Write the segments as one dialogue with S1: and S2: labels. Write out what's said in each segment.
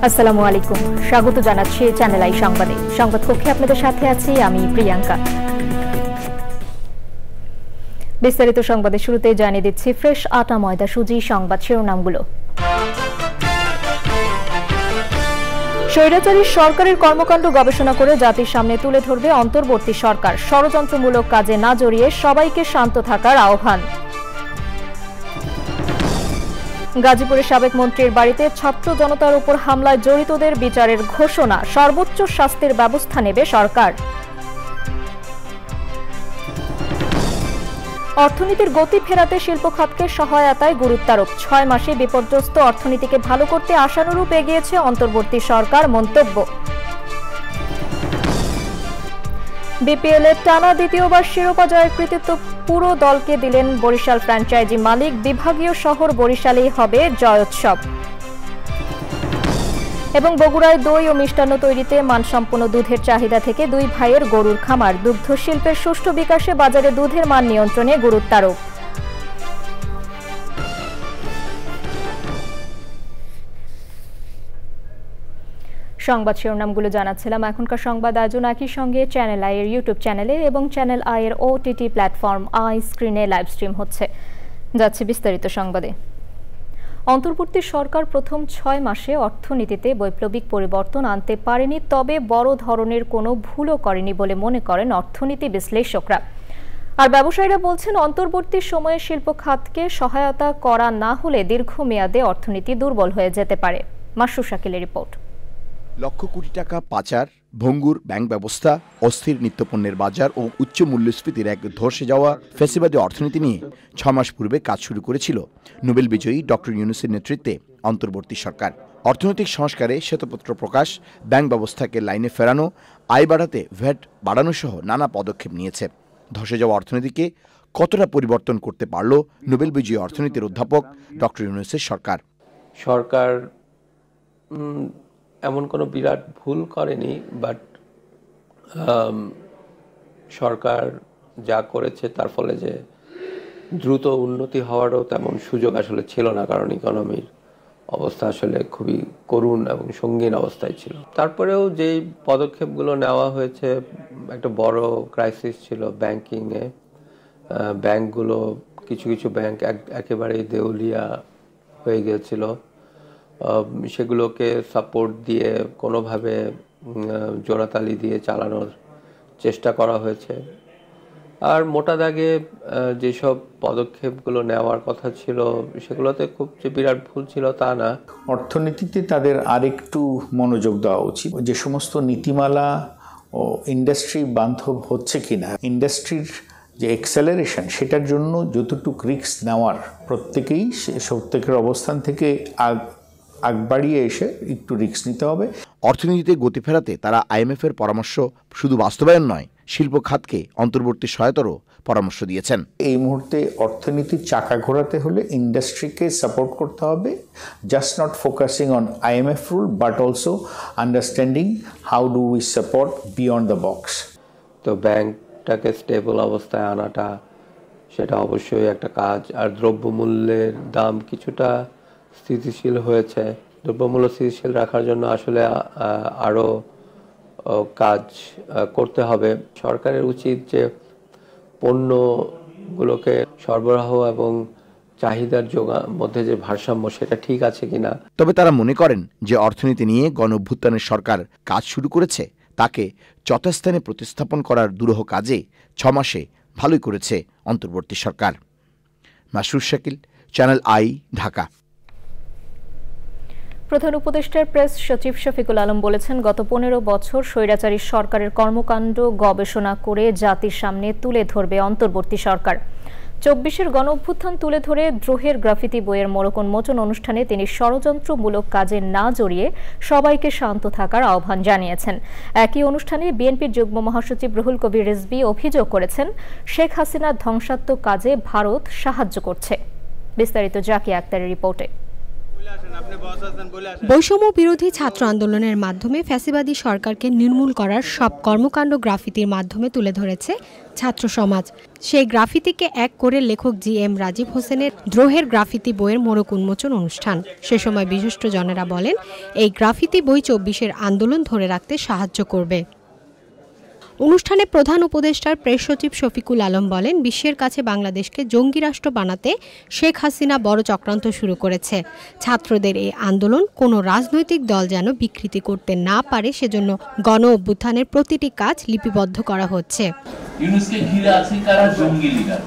S1: আসসালামু আলাইকুম, স্বাগত জানাচ্ছি চ্যানেল আই সংবাদে। সংবাদ কক্ষে আপনাদের সাথে আছি আমি প্রিয়াঙ্কা। বিস্তারিত সংবাদের শুরুতেই জানিয়ে দিচ্ছি ফ্রেশ আটা ময়দা সুজি সংবাদ শিরোনামগুলো। স্বৈরাচারী সরকারের কর্মকাণ্ড গবেষণা করে জাতির সামনে তুলে ধরবে অন্তর্বর্তী সরকার। ষড়যন্ত্রমূলক কাজে না জড়িয়ে সবাইকে শান্ত থাকার আহ্বান। গাজীপুরের সাবেক মন্ত্রীর বাড়িতে ছাত্র জনতার উপর হামলায় জড়িতদের বিচারের ঘোষণা। সর্বোচ্চ শাস্তির ব্যবস্থা নেবে সরকার। অর্থনীতির গতি ফেরাতে শিল্প খাতকে সহায়তায় গুরুত্বারোপ। 6 মাসে বিপর্যস্ত অর্থনীতিকে ভালো করতে আশানুরূপ এগিয়েছে অন্তর্বর্তী সরকার, মন্তব্য। বিপিএল এর টানা দ্বিতীয়বার শিরোপা জয়ের কৃতিত্ব পুরো দলকে দিলেন বরিশাল ফ্র্যাঞ্চাইজি মালিক। বিভাগীয় শহর বরিশালেই হবে জয়োৎসব। এবং বগুড়ায় দই ও মিষ্টান্ন তৈরিতে মানসম্পন্ন দুধের চাহিদা থেকে দুই ভাইয়ের গরুর খামার। দুগ্ধ শিল্পের সুষ্ঠু বিকাশে বাজারে দুধের মান নিয়ন্ত্রণে গুরুত্বারোপ। সংবাদ শিরোনামগুলো জানাচ্ছিলাম। এখনকার সংবাদ আয়োজন একই সঙ্গে চ্যানেল আই এর ইউটিউব চ্যানেলে এবং চ্যানেল আই এর ওটিটি প্ল্যাটফর্ম আই স্ক্রিনে লাইভ স্ট্রিম হচ্ছে। যাচ্ছে বিস্তারিত সংবাদে। অন্তর্বর্তী সরকার প্রথম 6 মাসে অর্থনীতিতে বৈপ্লবিক পরিবর্তন আনতে পারেনি, তবে বড় ধরনের কোনো ভুলও করেনি বলে মনে করেন অর্থনীতি বিশ্লেষকরা। আর ব্যবসায়ীরা বলছেন, অন্তর্বর্তী সময়ে শিল্প খাতকে সহায়তা করা না হলে দীর্ঘমেয়াদে অর্থনীতি দুর্বল হয়ে যেতে পারে। মাসরুর শাকিলের রিপোর্ট।
S2: লক্ষ কোটি টাকা পাচার, ভঙ্গুর ব্যাংক ব্যবস্থা, অস্থির নিত্যপণ্যের বাজার ও উচ্চ মূল্যস্ফীতির এক ধসে যাওয়া ফ্যাসিবাদী অর্থনীতি নিয়ে 6 মাস পূর্বে কাজ শুরু করেছিল নোবেল বিজয়ী ডক্টর ইউনূসের নেতৃত্বে অন্তর্বর্তী সরকার। অর্থনৈতিক সংস্কারে শ্বেতপত্র প্রকাশ, ব্যাংক ব্যবস্থাকে লাইনে ফেরানো, আয় বাড়াতে ভ্যাট বাড়ানো সহ নানা পদক্ষেপ নিয়েছে। ধসে যাওয়া অর্থনীতিকে কতটা পরিবর্তন করতে পারল নোবেল বিজয়ী অর্থনীতির অধ্যাপক ডক্টর ইউনূসের সরকার?
S3: সরকার এমন কোনো বিরাট ভুল করেনি, বাট সরকার যা করেছে তার ফলে যে দ্রুত উন্নতি হওয়ারও তেমন সুযোগ আসলে ছিল না, কারণ ইকোনমির অবস্থা আসলে খুবই করুণ এবং সঙ্গীন অবস্থায় ছিল। তারপরেও যেই পদক্ষেপগুলো নেওয়া হয়েছে, একটা বড় ক্রাইসিস ছিল ব্যাংকিংয়ে। ব্যাংকগুলো কিছু কিছু ব্যাংক একেবারেই দেউলিয়া হয়ে গিয়েছিল। সেগুলোকে সাপোর্ট দিয়ে কোনোভাবে জোড়াতালি দিয়ে চালানোর চেষ্টা করা হয়েছে। আর মোটা দাগে যেসব পদক্ষেপগুলো নেওয়ার কথা ছিল সেগুলোতে খুব যে বিরাট ভুল ছিল তা না।
S4: অর্থনীতিতে তাদের আরেকটু মনোযোগ দেওয়া উচিত। যে সমস্ত নীতিমালা ও ইন্ডাস্ট্রি বান্ধব হচ্ছে কিনা, ইন্ডাস্ট্রির যে এক্সেলারেশন, সেটার জন্য যতটুকু রিস্ক নেওয়ার প্রত্যেকেই প্রত্যেকের অবস্থান থেকে আগ বাড়িয়ে এসে একটু রিস্ক নিতে হবে।
S2: অর্থনীতিতে গতি ফেরাতে তারা আইএমএফ এর পরামর্শ শুধু বাস্তবায়ন নয়, শিল্প খাতকে অন্তর্বর্তী সহায়তারও পরামর্শ দিয়েছেন।
S4: এই মুহূর্তে অর্থনীতির চাকা ঘোরাতে হলে ইন্ডাস্ট্রিকে সাপোর্ট করতে হবে, just not focusing on IMF rule but also understanding how do we support beyond the box.
S3: তো ব্যাংকটাকে স্টেবল অবস্থায় আনাটা সেটা অবশ্যই একটা কাজ। আর দ্রব্যমূল্যের দাম কিছুটা স্থিতিশীল হয়েছে। দ্রব্যমূল্য স্থিতিশীল রাখার জন্য আসলে আরও কাজ করতে হবে। সরকারের উচিত যে পণ্যগুলোকে সরবরাহ এবং চাহিদার মধ্যে যে ভারসাম্য, সেটা ঠিক আছে কিনা।
S2: তবে তারা মনে করেন যে অর্থনীতি নিয়ে গণঅভ্যুত্থানের সরকার কাজ শুরু করেছে, তাকে যথাস্থানে প্রতিস্থাপন করার দুরূহ কাজে 6 মাসে ভালোই করেছে অন্তর্বর্তী সরকার। মাসরুর শাকিল, চ্যানেল আই, ঢাকা।
S1: প্রধান উপদেষ্টার প্রেস সচিব শফিকুল আলম বলেছেন, গত 15 বছর স্বৈরাচারী সরকারের কর্মকাণ্ড গবেষণা করে জাতির সামনে তুলে ধরবে অন্তর্বর্তী সরকার। 24-এর গণঅভ্যুত্থান তুলে ধরে দ্রোহের গ্রাফিতি বইয়ের মোড়ক উন্মোচন অনুষ্ঠানে তিনি ষড়যন্ত্রমূলক কাজে না জড়িয়ে সবাইকে শান্ত থাকার আহ্বান জানিয়েছেন। একই অনুষ্ঠানে বিএনপির যুগ্ম মহাসচিব রুহুল কবির রিজভী অভিযোগ করেছেন, শেখ হাসিনার ধ্বংসাত্মক কাজে ভারত সাহায্য করছে। বিস্তারিত জাকিয়া আক্তারের রিপোর্টে।
S5: বৈষম্য বিরোধী ছাত্র আন্দোলনের মাধ্যমে ফ্যাসিবাদী সরকারকে নির্মূল করার সব কর্মকাণ্ড গ্রাফিতির মাধ্যমে তুলে ধরেছে ছাত্র সমাজ। সেই গ্রাফিতিকে এক করে লেখক GM রাজীব হোসেনের দ্রোহের গ্রাফিতি বইয়ের মোড়ক উন্মোচন অনুষ্ঠান। সে সময় বিশিষ্টজনেরা বলেন, এই গ্রাফিতি বই ২৪-এর আন্দোলন ধরে রাখতে সাহায্য করবে। অনুষ্ঠানে প্রধান উপদেষ্টার প্রেস সচিব শফিকুল আলম বলেন, বিশ্বের কাছে বাংলাদেশকে জঙ্গি রাষ্ট্র বানাতে শেখ হাসিনা বড় চক্রান্ত শুরু করেছে। ছাত্রদের এই আন্দোলন কোনো রাজনৈতিক দল যেন বিকৃতি করতে না পারে, সেজন্য গণ অভ্যুত্থানের প্রতিটি কাজ লিপিবদ্ধ করা হচ্ছে।
S6: ইউনুসকে ঘিরে আছে কারা? জঙ্গি লিডার।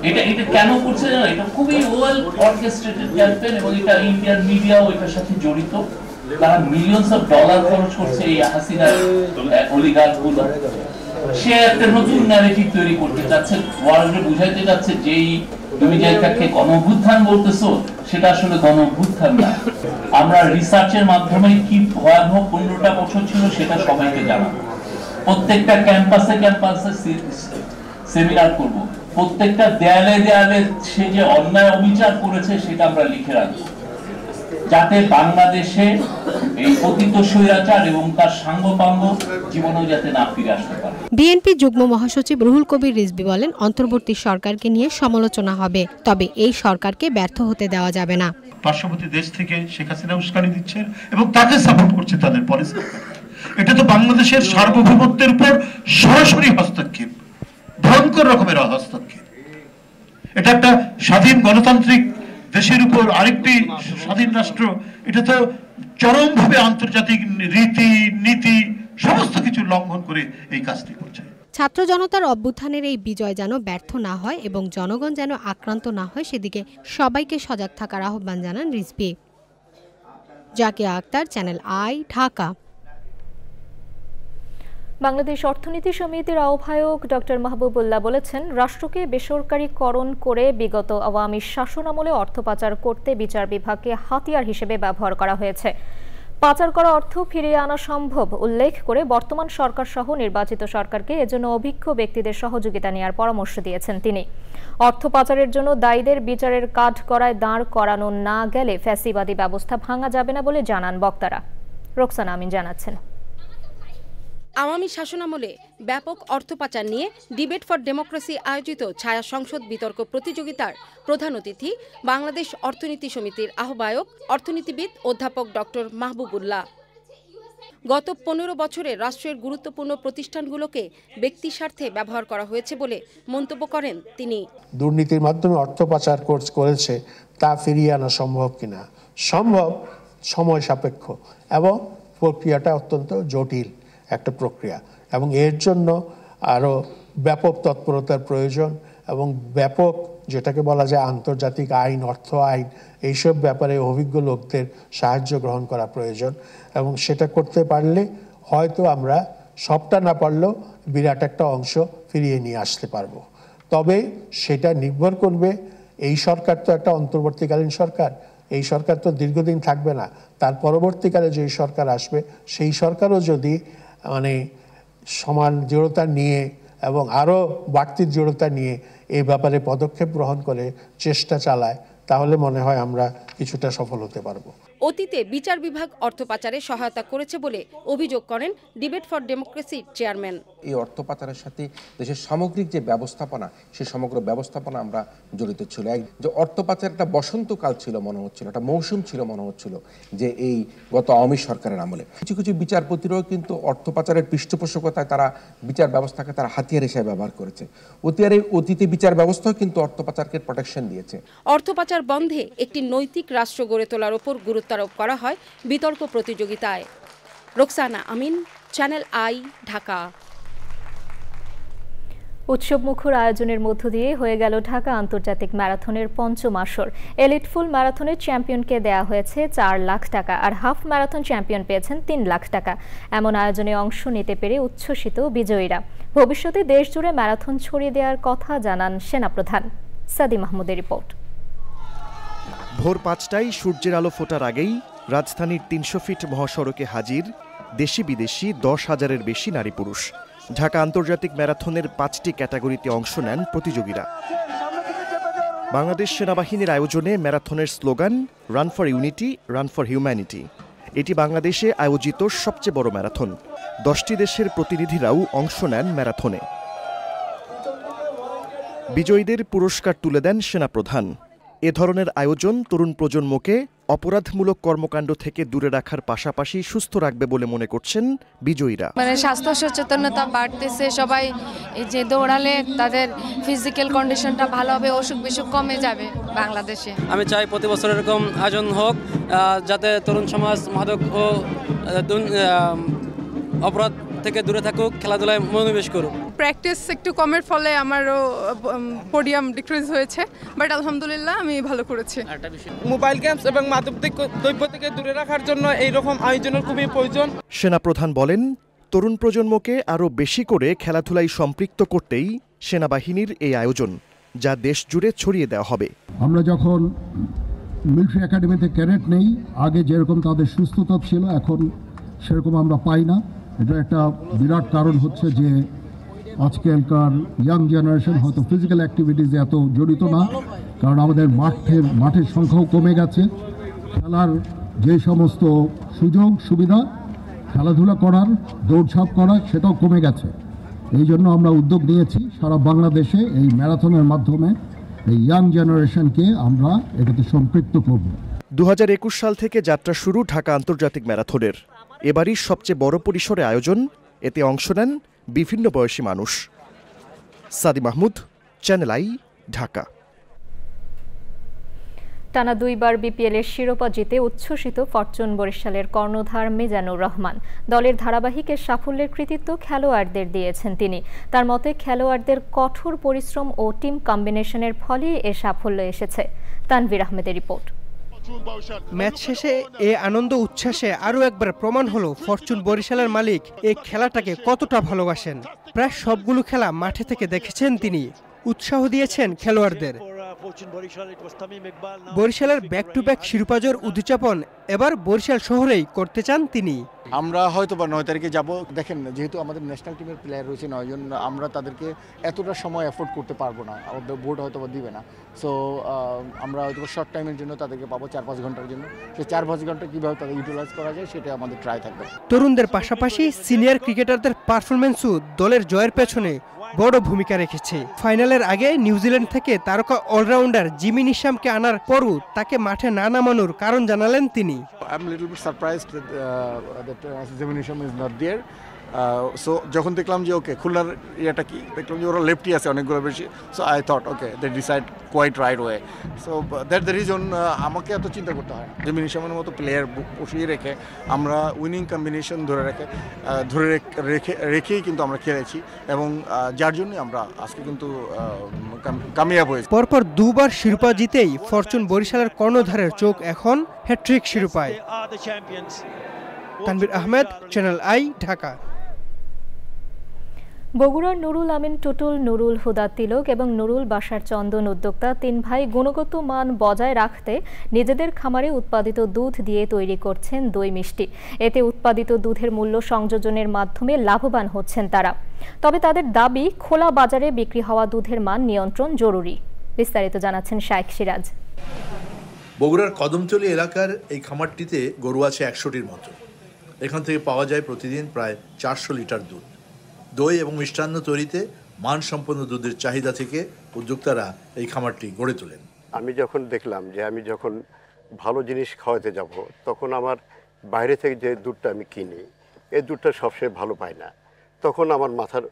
S6: এটা কেন করছে জানো? এটা খুবই ওয়েল অর্কেস্ট্রেটেড ক্যাম্পেইন এবং এটা ইন্ডিয়ান মিডিয়াও এটার সাথে জড়িত। তারা মিলিয়নস অফ ডলার খরচ করছে এই হাসিনার অলিগার্কগুলো। সে একটা নতুন ন্যারেটিভ তৈরি করতে চাচ্ছে, ওয়ার্ল্ডে বুঝাইতে যাচ্ছে যে তুমি যেটাকে গণঅভ্যুত্থান বলতেছো সেটা আসলে গণঅভ্যুত্থান না। আমরা রিসার্চের মাধ্যমে কি ভয়াবহ 15টা বছর ছিল সেটা সবাইকে জানাবো। প্রত্যেকটা ক্যাম্পাসে সেমিনার করব, প্রত্যেকটা দেয়ালে সে যে অন্যায় অবিচার করেছে সেটা আমরা লিখে রাখবো, যাতে বাংলাদেশে এই পতিত স্বৈরাচার এবং তার সাঙ্গপাঙ্গ জীবনেও যাতে না ফিরে আসতে পারে।
S5: বিএনপি যুগ্ম মহাসচিব রুহুল কবির রিজভী বলেন, অন্তর্বর্তী সরকারকে নিয়ে সমালোচনা হবে, তবে এই সরকারকে ব্যর্থ হতে দেওয়া যাবে না।
S7: পার্শ্ববর্তী দেশ থেকে শেখ হাসিনা উস্কানি দিচ্ছে এবং তাকে সাপোর্ট করছে তাদের পলিসি। এটা তো বাংলাদেশের সার্বভৌমত্বের উপর সরাসরি হস্তক্ষেপ, ভয়ঙ্কর রকমের হস্তক্ষেপ। এটা একটা স্বাধীন গণতান্ত্রিক দেশের উপর আরেকটি স্বাধীন রাষ্ট্র, এটা তো চরমভাবে আন্তর্জাতিক রীতি নীতি সমস্ত কিছু লঙ্ঘন করে এই কাজটি করছে।
S5: ছাত্র জনতার অভ্যুত্থানের এই বিজয় যেন ব্যর্থ না হয় এবং জনগণ যেন আক্রান্ত না হয়, সেদিকে সবাইকে সজাগ থাকার আহ্বান জানান রিজভী। জাকিয়া আক্তার, চ্যানেল আই, ঢাকা।
S1: বাংলাদেশ অর্থনীতি সমিতির আহ্বায়ক ডক্টর মাহবুবুল্লাহ বলেছেন, রাষ্ট্রকে বেসরকারীকরণ করে বিগত আওয়ামী শাসনামলে অর্থ পাচার করতে বিচার বিভাগকে হাতিয়ার হিসেবে ব্যবহার করা হয়েছে। পাচার করা অর্থ ফিরিয়ে আনা সম্ভব উল্লেখ করে বর্তমান সরকার সহ নির্বাচিত সরকারকে এজন্য অভিজ্ঞ ব্যক্তিদের সহযোগিতা নেওয়ার পরামর্শ দিয়েছেন তিনি। অর্থ পাচারের জন্য দায়ীদের বিচারের কাঠগড়ায় দাঁড় করানো না গেলে ফ্যাসিবাদী ব্যবস্থা ভাঙা যাবে না বলে জানান বক্তারা। রোকসানা আমিন জানাচ্ছেন।
S8: আওয়ামী শাসনামলে ব্যাপক অর্থ পাচার নিয়ে ডিবেট ফর ডেমোক্রেসি আয়োজিত ছায়া সংসদ বিতর্ক প্রতিযোগিতার প্রধান অতিথি বাংলাদেশ অর্থনীতি সমিতির আহ্বায়ক অর্থনীতিবিদ অধ্যাপক ডক্টর মাহবুবুল্লাহ। গত 15 বছরে রাষ্ট্রের গুরুত্বপূর্ণ প্রতিষ্ঠানগুলোকে ব্যক্তি স্বার্থে ব্যবহার করা হয়েছে বলে মন্তব্য করেন তিনি।
S9: দুর্নীতির মাধ্যমে অর্থ পাচার করেছে তা ফিরিয়ে আনা সম্ভব কিনা? সম্ভব, সময় সাপেক্ষ এবং প্রক্রিয়াটা অত্যন্ত জটিল একটা প্রক্রিয়া এবং এর জন্য আরও ব্যাপক তৎপরতার প্রয়োজন এবং ব্যাপক যেটাকে বলা যায় আন্তর্জাতিক আইন, অর্থ আইন, এইসব ব্যাপারে অভিজ্ঞ লোকদের সাহায্য গ্রহণ করা প্রয়োজন এবং সেটা করতে পারলে হয়তো আমরা সবটা না পারলেও বিরাট একটা অংশ ফিরিয়ে নিয়ে আসতে পারবো। তবে সেটা নির্ভর করবে, এই সরকার তো একটা অন্তর্বর্তীকালীন সরকার, এই সরকার তো দীর্ঘদিন থাকবে না, তার পরবর্তীকালে যে সরকার আসবে সেই সরকারও যদি সমান দৃঢ়তা নিয়ে এবং আরও বাড়তি দৃঢ়তা নিয়ে এই ব্যাপারে পদক্ষেপ গ্রহণ করে চেষ্টা চালায়, তাহলে মনে হয় আমরা কিছুটা সফল হতে পারবো।
S8: অতীতে বিচার বিভাগ অর্থ পাচারে সহায়তা করেছে বলে অভিযোগ করেন ডিবেট ফর ডেমোক্রেসির চেয়ারম্যান।
S10: এই অর্থ পাচারের সাথে দেশের সামগ্রিক যে ব্যবস্থাপনা, সেই সমগ্র ব্যবস্থাপনা আমরা জড়িত ছিল। যে অর্থ পাচার একটা বসন্তকাল ছিল মনে হচ্ছিল, একটা মৌসুম ছিল মনে হচ্ছিল যে এই গত আওয়ামী সরকারের আমলে কিছু কিছু বিচারপতিরাও কিন্তু অর্থ পাচারের পৃষ্ঠপোষকতায় তারা বিচার ব্যবস্থাকে তারা হাতিয়ার হিসেবে ব্যবহার করেছে। অতীতে বিচার ব্যবস্থাও কিন্তু অর্থ পাচারকে প্রোটেকশন দিয়েছে।
S8: অর্থ পাচার বন্ধে একটি নৈতিক রাষ্ট্র গড়ে তোলার উপর গুরুত্ব আরোপ করা হয় বিতর্ক প্রতিযোগিতায়। রোকসানা আমিন, চ্যানেল আই, ঢাকা।
S1: উৎসবমুখর আয়োজনের মধ্য দিয়ে হয়ে গেল ঢাকা আন্তর্জাতিক ম্যারাথনের পঞ্চম আসর। এলিট ফুল ম্যারাথনের চ্যাম্পিয়নকে দেয়া হয়েছে 4 লাখ টাকা, আর হাফ ম্যারাথন চ্যাম্পিয়ন পেয়েছেন 3 লাখ টাকা। এমন আয়োজনে অংশ নিতে পেরে উচ্ছ্বসিত বিজয়ীরা। ভবিষ্যতে দেশজুড়ে ম্যারাথন ছড়িয়ে দেওয়ার কথা জানান সেনাপ্রধান। সাদি মাহমুদের রিপোর্ট।
S11: ভোর 5টায় সূর্যের আলো ফোটার আগেই রাজধানীর 300 ফিট মহাসড়কে হাজির দেশি বিদেশি 10,000-এর বেশি নারী পুরুষ। ঢাকা আন্তর্জাতিক ম্যারাথনের 5টি ক্যাটাগরিতে অংশ নেন প্রতিযোগীরা। বাংলাদেশ সেনাবাহিনীর আয়োজনে ম্যারাথনের slogan run for unity, run for humanity. এটি বাংলাদেশে আয়োজিত সবচেয়ে বড় ম্যারাথন। 10টি দেশের প্রতিনিধিরাও অংশ নেন ম্যারাথনে। বিজয়ীদের পুরস্কার তুলে দেন সেনাপ্রধান। এ ধরনের আয়োজন তরুণ প্রজন্মকে অপরাধমূলক কর্মকাণ্ড থেকে দূরে রাখার পাশাপাশি সুস্থ রাখবে বলে মনে করছেন বিজয়ীরা।
S12: স্বাস্থ্য সচেতনতা বাড়তেছে, সবাই এই যে দৌড়ালে তাদের ফিজিক্যাল কন্ডিশনটা ভালো হবে, অসুখ বিসুখ কমে যাবে বাংলাদেশে।
S13: আমি চাই প্রতি বছর এরকম আয়োজন হোক, যাতে তরুণ সমাজ মাদক ও অপরাধ থেকে দূরে থাকুক, খেলাধুলায় মনোনিবেশ করুক।
S14: প্র্যাকটিস একটু কমের ফলে আমারও পোডিয়াম ডিক্রিজ হয়েছে, বাট আলহামদুলিল্লাহ আমি ভালো করেছি।
S15: মোবাইল গেমস এবং মাদক দ্রব্য থেকে দূরে রাখার জন্য এইরকম আয়োজনের খুবই প্রয়োজন।
S11: সেনাপ্রধান বলেন, তরুণ প্রজন্মকে আরও বেশি করে খেলাধুলায় সম্পৃক্ত করতেই সেনাবাহিনীর এই আয়োজন, যা দেশ জুড়ে ছড়িয়ে দেওয়া হবে।
S16: আমরা যখন মিলিটারি একাডেমিতে ক্যাডেট নেই, আগে যেরকম তাদের সুস্থতা ছিল এখন সেরকম আমরা পাই না। এটা একটা বিরাট কারণ হচ্ছে যে আজকালকার ইয়াং জেনারেশন হয়তো ফিজিক্যাল অ্যাক্টিভিটিসে এত জড়িত না, কারণ আমাদের মাঠের সংখ্যাও কমে গেছে। খেলার যে সমস্ত সুযোগ সুবিধা খেলাধুলা করার, দৌড়ঝাঁপ করার, সেটাও কমে গেছে। এই জন্য আমরা উদ্যোগ নিয়েছি সারা বাংলাদেশে এই ম্যারাথনের মাধ্যমে এই ইয়াং জেনারেশনকে আমরা এটাতে সম্পৃক্ত করব।
S11: 2021 সাল থেকে যাত্রা শুরু ঢাকা আন্তর্জাতিক ম্যারাথনের। এবারই সবচেয়ে বড় পরিসরে আয়োজন। এতে অংশ নেন বিভিন্ন বয়সী মানুষ। সাদি মাহমুদ, চ্যানেল আই, ঢাকা।
S1: টানা 2 বার বিপিএলের শিরোপা জিতে উচ্ছ্বসিত ফরচুন বরিশালের কর্ণধার মিজানুর রহমান। দলের ধারাবাহিক সাফল্যের কৃতিত্ব খেলোয়াড়দের দিয়েছেন তিনি। তার মতে খেলোয়াড়দের কঠোর পরিশ্রম ও টিম কম্বিনেশনের ফলে এ সাফল্য এসেছে। তানভীর আহমেদের রিপোর্ট।
S17: ম্যাচ শেষে এ আনন্দ উচ্ছ্বাসে আরও একবার প্রমাণ হলো ফরচুন বরিশালের মালিক এই খেলাটাকে কতটা ভালোবাসেন। প্রায় সবগুলো খেলা মাঠে থেকে দেখেছেন তিনি, উৎসাহ দিয়েছেন খেলোয়াড়দের। বরিশালের ব্যাক টু ব্যাক শিরোপাজয়ের উদযাপন এবার বরিশাল শহরেই করতে চান তিনি।
S18: আমরা হয়তো বা 9 তারিখে যাব। দেখেন, যেহেতু আমাদের ন্যাশনাল টিমের প্লেয়ার রয়েছে 9 জন, আমরা তাদেরকে এতটা সময় এফোর্ড করতে পারবো না, আমাদের বোর্ড হয়তো বা দিবে না। সো আমরা হয়তো শর্ট টাইমের জন্য তাদেরকে পাবো 4-5 ঘন্টার জন্য। সেই 4-5 ঘন্টা কীভাবে তাদের ইউটিলাইজ করা যায় সেটা আমাদের ট্রাই থাকবে।
S17: তরুণদের পাশাপাশি সিনিয়র ক্রিকেটারদের পারফরমেন্সও দলের জয়ের পেছনে বড় ভূমিকা রেখেছে। ফাইনালের আগে নিউজিল্যান্ড থেকে তারকা অলরাউন্ডার জিমি নিশামকে আনার পরও তাকে মাঠে না নামানোর কারণ জানালেন তিনি।
S18: I'm a little bit surprised that Jimmy Nisham is not there. So যখন দেখলাম যে ওকে খুলনার ইয়েটা কি, দেখলাম যে ওরা লেফটি আছে অনেকগুলো বেশি। So I thought okay they decide quite right way. So that the reason আমাকে এত চিন্তা করতে হয় না। জিমি নিশামের মতো প্লেয়ার বসিয়ে রেখে আমরা উইনিং কম্বিনেশন রেখেই কিন্তু আমরা খেলেছি এবং যার জন্য আমরা আজকে কিন্তু কামিয়াব হয়েছি।
S17: পরপর 2 বার শিরোপা জিতেই ফরচুন বরিশালের কর্ণধারের চোখ এখন হ্যাট্রিক শিরোপায়। তানভীর আহমেদ, চ্যানেল আই, ঢাকা।
S1: বগুড়ার নুরুল আমিন টুটুল, নুরুল হুদা তিলক এবং নুরুল বাশার চন্দন উদ্যোক্তা 3 ভাই গুণগত মান বজায় রাখতে নিজেদের খামারে উৎপাদিত দুধ দিয়ে তৈরি করছেন দই মিষ্টি। এতে উৎপাদিত দুধের মূল্য সংযোজনের মাধ্যমে লাভবান হচ্ছেন তারা। তবে তাদের দাবি, খোলা বাজারে বিক্রি হওয়া দুধের মান নিয়ন্ত্রণ জরুরি। বিস্তারিত জানাচ্ছেন শাইখ সিরাজ।
S19: বগুড়ার কদমতলী এলাকার এই খামারটিতে গরু আছে 100টির মতো। এখান থেকে পাওয়া যায় প্রতিদিন প্রায় 400 লিটার দুধ। দই এবং মিষ্টান্ন তৈরিতে মানসম্পন্ন দুধের চাহিদা থেকে উদ্যোক্তারা এই খামারটি গড়ে তোলেন।
S20: আমি যখন দেখলাম যে আমি যখন ভালো জিনিস খাওয়াতে যাব, তখন আমার বাইরে থেকে যে দুধটা আমি কিনি, এই দুধটা সবসময় ভালো পাই না। তখন আমার মাথার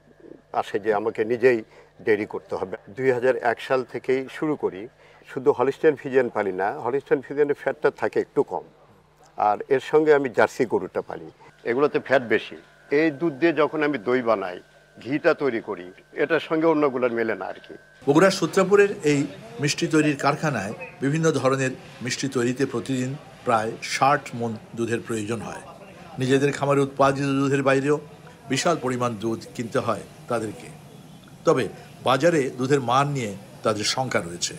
S20: আসে যে আমাকে নিজেই ডেয়ারি করতে হবে। 2001 সাল থেকেই শুরু করি। শুধু হলিস্টাইন ফ্রিজিয়ান পালি না, হলিস্টাইন ফ্রিজিয়ানের ফ্যাটটা থাকে একটু কম, আর এর সঙ্গে আমি জার্সি গরুটা পালি, এগুলোতে ফ্যাট বেশি। এই দুধ দিয়ে যখন আমি দই বানাই, ঘিটা তৈরি করি, এটার সঙ্গে অন্যগুলোর মেলে না আর কি।
S19: বগুড়ার সূত্রাপুরের এই মিষ্টি তৈরির কারখানায় বিভিন্ন ধরনের মিষ্টি তৈরিতে প্রতিদিন প্রায় 60 মণ দুধের প্রয়োজন হয়। নিজেদের খামারে উৎপাদিত দুধের বাইরেও বিশাল পরিমাণ দুধ কিনতে হয় তাদেরকে। তবে বাজারে দুধের মান নিয়ে তাদের শঙ্কা রয়েছে।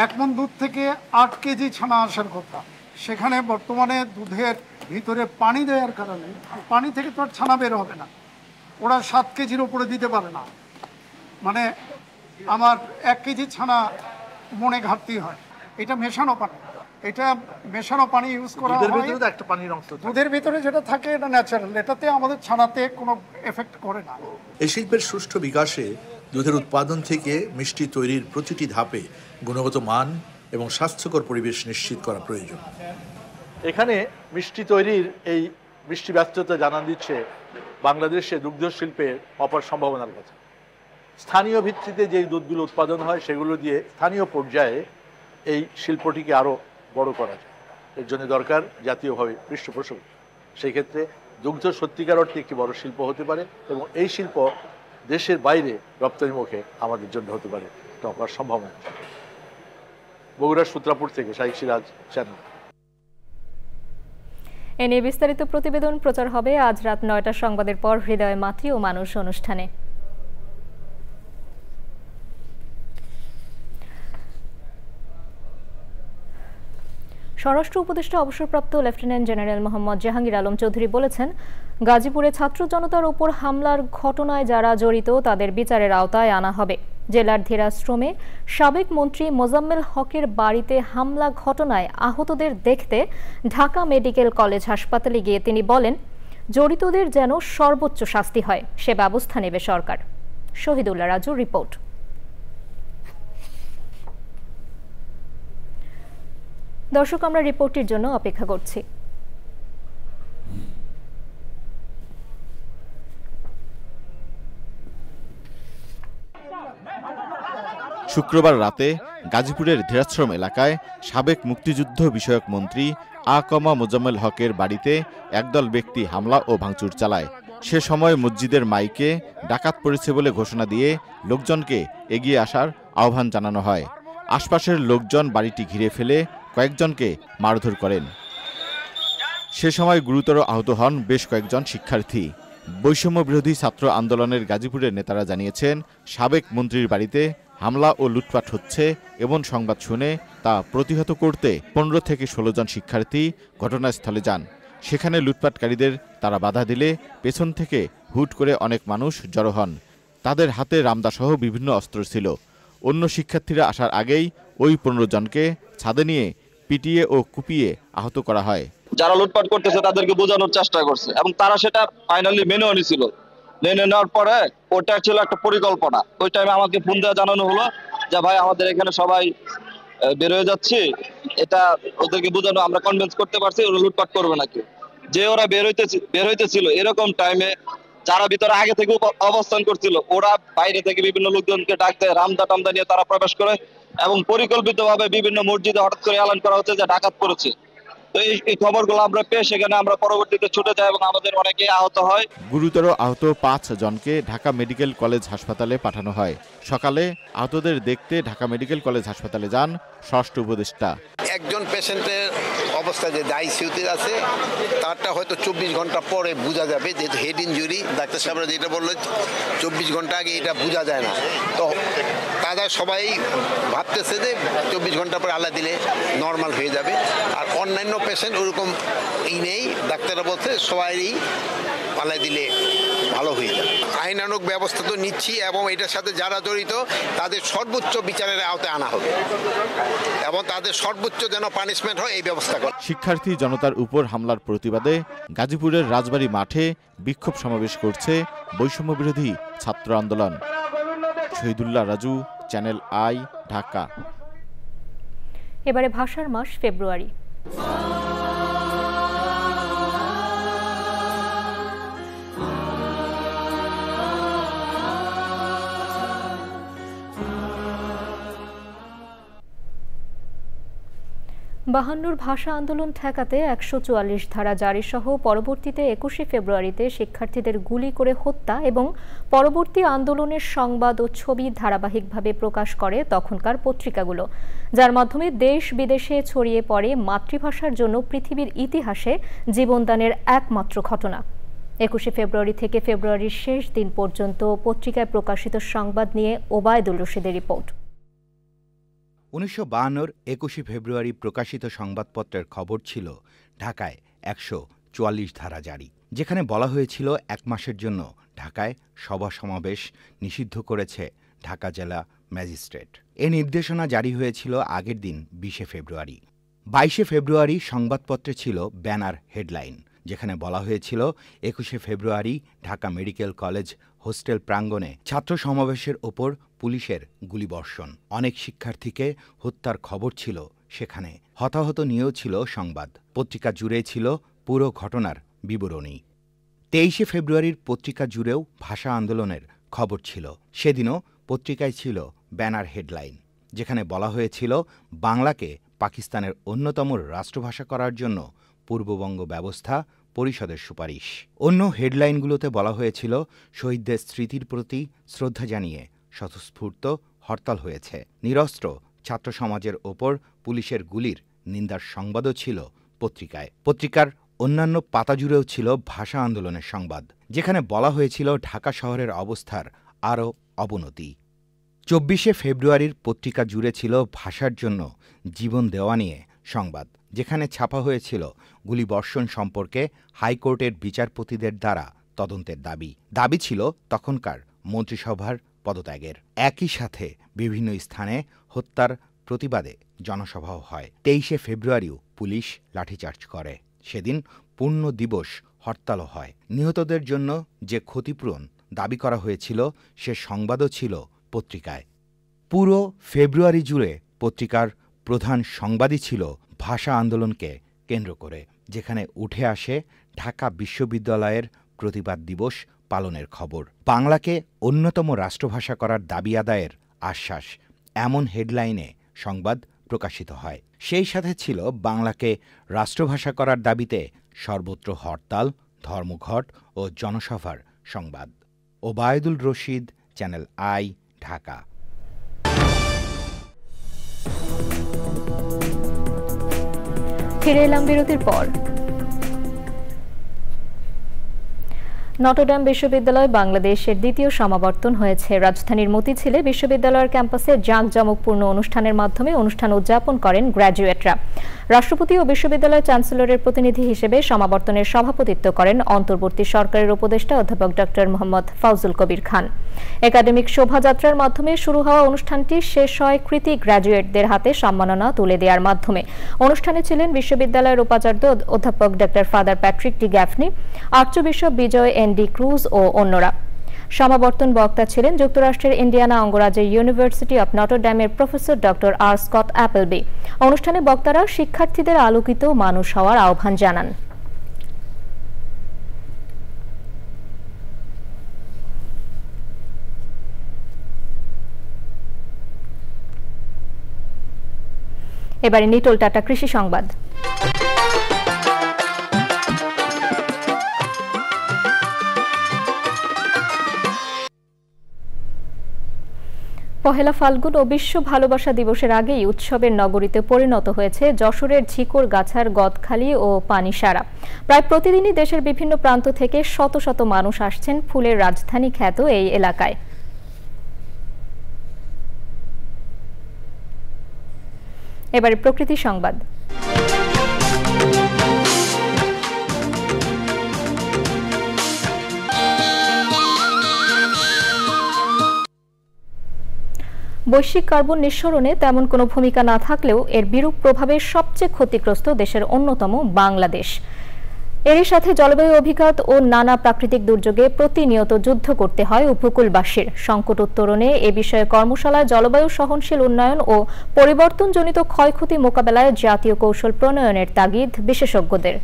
S21: 1 মণ দুধ থেকে 8 কেজি ছানা আসার কথা, সেখানে বর্তমানে দুধের ভিতরে পানি দেওয়ার কারণে পানি থেকে তো আর ছানা বের হবে না। ওরা 7 কেজির ওপরে দিতে পারে না। মানে আমার 1 কেজি ছানা মনে ঘাটতি হয়। এটা মেশানো পানি, এটা মেশানো পানি ইউজ করা হয়।
S19: একটা পানির অংশ
S21: দুধের ভিতরে যেটা থাকে এটা ন্যাচারাল, এটাতে আমাদের ছানাতে কোনো এফেক্ট করে না।
S19: এই শিল্পের সুষ্ঠু বিকাশে দুধের উৎপাদন থেকে মিষ্টি তৈরির প্রতিটি ধাপে গুণগত মান এবং স্বাস্থ্যকর পরিবেশ নিশ্চিত করা প্রয়োজন। এখানে মিষ্টি তৈরির এই মিষ্টি ব্যস্ততা জানান দিচ্ছে বাংলাদেশে দুগ্ধ শিল্পের অপার সম্ভাবনার কথা। স্থানীয় ভিত্তিতে যে দুধগুলো উৎপাদন হয় সেগুলো দিয়ে স্থানীয় পর্যায়ে এই শিল্পটিকে আরও বড় করা যায়। এর জন্য দরকার জাতীয়ভাবে পৃষ্ঠপোষক। সেই ক্ষেত্রে দুগ্ধ সত্যিকার অর্থে একটি বড় শিল্প হতে পারে এবং এই শিল্প দেশের বাইরে রপ্তানিমুখে আমাদের জন্য হতে পারে, এটা অপার সম্ভাবনা। বগুড়ার সূত্রাপুর থেকে শাইখ সিরাজ, চ্যানেল।
S1: এ নিয়ে বিস্তারিত প্রতিবেদন প্রচার হবে আজ রাত ৯টার সংবাদের পর হৃদয় মাতৃ ও মানুষ অনুষ্ঠানে। স্বরাষ্ট্র উপদেষ্টা অবসরপ্রাপ্ত লেফটেন্যান্ট জেনারেল মোহাম্মদ জাহাঙ্গীর আলম চৌধুরী বলেছেন, গাজীপুরে ছাত্র জনতার উপর হামলার ঘটনায় যারা জড়িত তাদের বিচারের আওতায় আনা হবে। জেলার ধীরাশ্রমে সাবেক মন্ত্রী মোজাম্মেল হকের বাড়িতে হামলা ঘটনায় আহতদের দেখতে ঢাকা মেডিকেল কলেজ হাসপাতালে গিয়ে তিনি বলেন, জড়িতদের যেন সর্বোচ্চ শাস্তি হয় সে ব্যবস্থা নেবে সরকার। শহীদুল্লাহ রাজুর রিপোর্ট। দর্শক, আমরা রিপোর্টের জন্য অপেক্ষা করছি।
S4: শুক্রবার রাতে গাজীপুরের ধীরাশ্রম এলাকায় সাবেক মুক্তিযুদ্ধ বিষয়ক মন্ত্রী আ.ক.ম মোজাম্মেল হকের বাড়িতে একদল ব্যক্তি হামলা ও ভাঙচুর চালায়। সে সময় মসজিদের মাইকে ডাকাত পড়েছে বলে ঘোষণা দিয়ে লোকজনকে এগিয়ে আসার আহ্বান জানানো হয়। আশপাশের লোকজন বাড়িটি ঘিরে ফেলে কয়েকজনকে মারধর করেন। সে সময় গুরুতর আহত হন বেশ কয়েকজন শিক্ষার্থী। বৈষম্য বিরোধী ছাত্র আন্দোলনের গাজীপুরের নেতারা জানিয়েছেন, সাবেক মন্ত্রীর বাড়িতে হামলা ও লুটপাট হচ্ছে এমন সংবাদ শুনে তা প্রতিহত করতে ১৫ থেকে ১৬ জন শিক্ষার্থী ঘটনাস্থলে যান। সেখানে লুটপাটকারীদের তারা বাধা দিলে পেছন থেকে হুট করে অনেক মানুষ জড়ো হন। তাদের হাতে রামদাসহ বিভিন্ন অস্ত্র ছিল। অন্য শিক্ষার্থীরা আসার আগেই ওই ১৫ জনকে ছাদে নিয়ে পিটিয়ে ও কুপিয়ে আহত করা হয়।
S22: যারা লুটপাট করতেছে তাদেরকে বোঝানোর চেষ্টা করছে এবং তারা সেটা ফাইনালি মেনেও নিছিল। মেনে নেওয়ার পরে ওটা ছিল একটা পরিকল্পনা। ওই টাইমে আমাকে ফোন দেওয়া জানানো হলো যে ভাই আমাদের এখানে সবাই বের হয়ে যাচ্ছে, এটা ওদেরকে বোঝানো, আমরা কনভিন্স করতে পারছি ওরা লুটপাট করবে নাকি। যে ওরা বের হইতেছিল এরকম টাইমে যারা ভিতরে আগে থেকে অবস্থান করছিল ওরা বাইরে থেকে বিভিন্ন লোকজনকে ডাক দেয়, রামদা টামদা নিয়ে তারা প্রবেশ করে এবং পরিকল্পিতভাবে বিভিন্ন মসজিদে হঠাৎ করে এলান করা হচ্ছে যে ডাকাত পড়েছে। তো এই খবরগুলো আমরা পেয়ে সেখানে আমরা পরবর্তীতে ছুটে যাই এবং আমাদের অনেকে আহত হয়।
S4: গুরুতর আহত ৫ জনকে ঢাকা মেডিকেল কলেজ হাসপাতালে পাঠানো হয়। সকালে আহতদের দেখতে ঢাকা মেডিকেল কলেজ হাসপাতালে যান স্বরাষ্ট্র উপদেষ্টা।
S23: একজন পেশেন্টের অবস্থা যে আইসিইউতে আছে তারটা হয়তো ২৪ ঘন্টা পরে বোঝা যাবে, যেহেতু হেড ইনজুরি। ডাক্তার সাহেবরা যেটা বললো ২৪ ঘন্টা আগে এটা বোঝা যায় না। তো তারা সবাই ভাবতেছে যে ২৪ ঘন্টা পরে আল্লাহ দিলে নর্মাল হয়ে যাবে। আর অন্যান্য পেশেন্ট ওরকম নেই, ডাক্তাররা বলছে সবাই পাল্লাই দিলে ভালো হয়ে যাবে। আইনানুগ ব্যবস্থা তো নিচ্ছি এবং এটার সাথে যারা জড়িত তাদের সর্বোচ্চ বিচারের আওতায় আনা হবে এবং তাদের সর্বোচ্চ যেন পানিশমেন্ট হয় এই ব্যবস্থা করা।
S4: শিক্ষার্থী জনতার উপর হামলার প্রতিবাদে গাজীপুরের রাজবাড়ী মাঠে বিক্ষোভ সমাবেশ করছে বৈষম্য বিরোধী ছাত্র আন্দোলন। শহীদুল্লাহ রাজু, চ্যানেল আই, ঢাকা।
S1: এবারে ভাষার মাস ফেব্রুয়ারি। বাহান্নর ভাষা আন্দোলন ঠেকাতে ১৪৪ ধারা জারি সহ পরবর্তীতে ২১শে ফেব্রুয়ারিতে শিক্ষার্থীদের গুলি করে হত্যা এবং পরবর্তী আন্দোলনের সংবাদ ও ছবি ধারাবাহিকভাবে প্রকাশ করে তখনকার পত্রিকাগুলো, যার মাধ্যমে দেশ বিদেশে ছড়িয়ে পড়ে মাতৃভাষার জন্য পৃথিবীর ইতিহাসে জীবনদানের একমাত্র ঘটনা। ২১শে ফেব্রুয়ারি থেকে ফেব্রুয়ারির শেষ দিন পর্যন্ত পত্রিকায় প্রকাশিত সংবাদ নিয়ে ওবায়দুল রশিদের রিপোর্ট।
S24: ১৯৫২-র ২১শে ফেব্রুয়ারি প্রকাশিত সংবাদপত্রের খবর ছিল ঢাকায় ১৪৪ ধারা জারি, যেখানে বলা হয়েছিল ১ মাসের জন্য ঢাকায় সভা সমাবেশ নিষিদ্ধ করেছে ঢাকা জেলা ম্যাজিস্ট্রেট। এ নির্দেশনা জারি হয়েছিল আগের দিন 20শে ফেব্রুয়ারি। 22শে ফেব্রুয়ারি সংবাদপত্রে ছিল ব্যানার হেডলাইন, যেখানে বলা হয়েছিল 21শে ফেব্রুয়ারি ঢাকা মেডিকেল কলেজ হোস্টেল প্রাঙ্গণে ছাত্র সমাবেশের ওপর পুলিশের গুলিবর্ষণ। অনেক শিক্ষার্থীকে হত্যার খবর ছিল সেখানে। হতাহত নিয়েও ছিল সংবাদ। পত্রিকা জুড়ে ছিল পুরো ঘটনার বিবরণী। 23শে ফেব্রুয়ারির পত্রিকা জুড়েও ভাষা আন্দোলনের খবর ছিল। সেদিনও পত্রিকায় ছিল ব্যানার হেডলাইন, যেখানে বলা হয়েছিল বাংলাকে পাকিস্তানের অন্যতম রাষ্ট্রভাষা করার জন্য পূর্ববঙ্গ ব্যবস্থা পরিষদের সুপারিশ। অন্য হেডলাইনগুলোতে বলা হয়েছিল শহীদদের স্মৃতির প্রতি শ্রদ্ধা জানিয়ে স্বতঃস্ফূর্ত হরতাল হয়েছে। নিরস্ত্র ছাত্র সমাজের ওপর পুলিশের গুলির নিন্দার সংবাদও ছিল পত্রিকায়। পত্রিকার অন্যান্য পাতা জুড়েও ছিল ভাষা আন্দোলনের সংবাদ, যেখানে বলা হয়েছিল ঢাকা শহরের অবস্থার আরও অবনতি। 24শে ফেব্রুয়ারির পত্রিকা জুড়ে ছিল ভাষার জন্য জীবন দেওয়া নিয়ে সংবাদ, যেখানে ছাপা হয়েছিল গুলিবর্ষণ সম্পর্কে হাইকোর্টের বিচারপতিদের দ্বারা তদন্তের দাবি ছিল তখনকার মন্ত্রিসভার পদত্যাগের। একই সাথে বিভিন্ন স্থানে হত্যার প্রতিবাদে জনসভাও হয়। 23শে ফেব্রুয়ারিও পুলিশ লাঠিচার্জ করে। সেদিন পূর্ণ দিবস হরতালও হয়। নিহতদের জন্য যে ক্ষতিপূরণ দাবি করা হয়েছিল সে সংবাদও ছিল পত্রিকায়। পুরো ফেব্রুয়ারি জুড়ে পত্রিকার প্রধান সংবাদই ছিল ভাষা আন্দোলনকে কেন্দ্র করে, যেখানে উঠে আসে ঢাকা বিশ্ববিদ্যালয়ের প্রতিবাদ দিবস পালনের খবর, বাংলাকে অন্যতম রাষ্ট্রভাষা করার দাবি আদায়ের আশ্বাস। এমন হেডলাইনে সংবাদ প্রকাশিত হয়। সেই সাথে ছিল বাংলাকে রাষ্ট্রভাষা করার দাবিতে সর্বত্র হরতাল, ধর্মঘট ও জনসভার সংবাদ। ওবায়দুল রশিদ, চ্যানেল আই, ঢাকা।
S1: ফিরে এলাম বিরতির পর। নটরডেম বিশ্ববিদ্যালয় বাংলাদেশের দ্বিতীয় সমাবর্তন হয়েছে। রাজধানীর মতিঝিলে বিশ্ববিদ্যালয়ের ক্যাম্পাসে জাঁকজমকপূর্ণ অনুষ্ঠানের মাধ্যমে অনুষ্ঠান উদযাপন করেন গ্র্যাজুয়েটরা। রাষ্ট্রপতি ও বিশ্ববিদ্যালয় চ্যান্সেলরের প্রতিনিধি হিসেবে সমাবর্তনের সভাপতিত্ব করেন অন্তর্বর্তী সরকারের উপদেষ্টা অধ্যাপক ডক্টর মোহাম্মদ ফাউজুল কবির খান। একাডেমিক শোভাযাত্রার মাধ্যমে শুরু হওয়া অনুষ্ঠানটি শেষ হয় কৃতি গ্র্যাজুয়েটদের হাতে সম্মাননা তুলে দেওয়ার মাধ্যমে। অনুষ্ঠানে ছিলেন বিশ্ববিদ্যালয়ের উপাচার্য অধ্যাপক doctor father Patrick D Gaffney, archbishop Bijoy N D. Cruze ও অন্যরা। সমাবর্তন বক্তা ছিলেন যুক্তরাষ্ট্রের ইন্ডিয়ানা অঙ্গরাজ্যের ইউনিভার্সিটি অব নটরডেমের professor doctor R Scott Appleby. অনুষ্ঠানে বক্তারা শিক্ষার্থীদের আলোকিত মানুষ হওয়ার আহ্বান জানান। এবারে নিটোল টাটা কৃষি সংবাদ। পহেলা ফাল্গুন ও বিশ্ব ভালোবাসা দিবসের আগেই উৎসবের নগরীতে পরিণত হয়েছে যশোরের ঝিকরগাছার গদখালি ও পানিসারা। প্রায় প্রতিদিনই দেশের বিভিন্ন প্রান্ত থেকে শত শত মানুষ আসছেন ফুলের রাজধানী খ্যাত এই এলাকায়। এবারে প্রকৃতি সংবাদ। বৈশ্বিক কার্বন নিঃসরণে তেমন কোনো ভূমিকা না থাকলেও এর বিরূপ প্রভাবে সবচেয়ে ক্ষতিগ্রস্ত দেশের অন্যতম বাংলাদেশ। এরই সাথে জলবায়ু অভিঘাত ও নানা প্রাকৃতিক দুর্যোগে প্রতিনিয়ত যুদ্ধ করতে হয় উপকূলবাসীর। সংকট উত্তরণে এ বিষয়ে কর্মশালায় জলবায়ু সহনশীল উন্নয়ন ও পরিবর্তনজনিত ক্ষয়ক্ষতি মোকাবেলায় জাতীয় কৌশল প্রণয়নের তাগিদ বিশেষজ্ঞদের।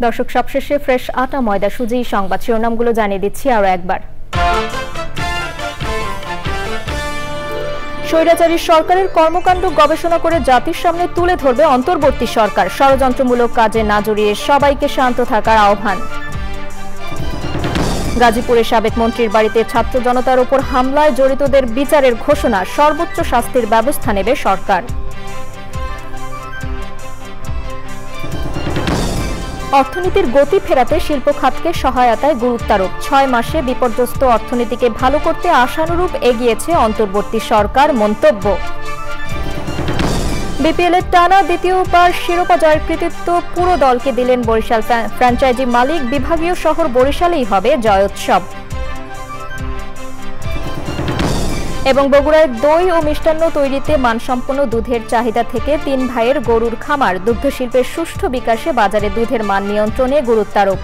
S1: দর্শক, সবশেষে ফ্রেশ আটা ময়দা সুজি সংবাদ শিরোনামগুলো জানিয়ে দিচ্ছি আরো একবার। স্বৈরাচারী সরকারের কর্মকাণ্ড গবেষণা করে জাতির সামনে তুলে ধরবে অন্তর্বর্তী সরকার। ষড়যন্ত্রমূলক কাজে না জড়িয়ে সবাইকে শান্ত থাকার আহ্বান। গাজীপুরে সাবেক মন্ত্রীর বাড়িতে ছাত্র জনতার উপর হামলায় জড়িতদের বিচারের ঘোষণা, সর্বোচ্চ শাস্তির ব্যবস্থা নেবে সরকার। অর্থনীতির গতি ফেরাতে শিল্প খাতকে সহায়তায় গুরুত্বারোপ। 6 মাসে বিপর্যস্ত অর্থনীতিকে ভালো করতে আশানুরূপ এগিয়েছে অন্তর্বর্তী সরকার, মন্তব্য। বিপিএলের টানা দ্বিতীয়বার শিরোপা জয়ের কৃতিত্ব পুরো দলকে দিলেন বরিশাল ফ্র্যাঞ্চাইজি মালিক। বিভাগীয় শহর বরিশালেই হবে জয়োৎসব। এবং বগুড়ায় দই ও মিষ্টান্ন তৈরিতে মানসম্পন্ন দুধের চাহিদা থেকে 3 ভাইয়ের গরুর খামার দুগ্ধ শিল্পের সুষ্ঠু বিকাশে বাজারে দুধের মান নিয়ন্ত্রণে গুরুত্বারোপ।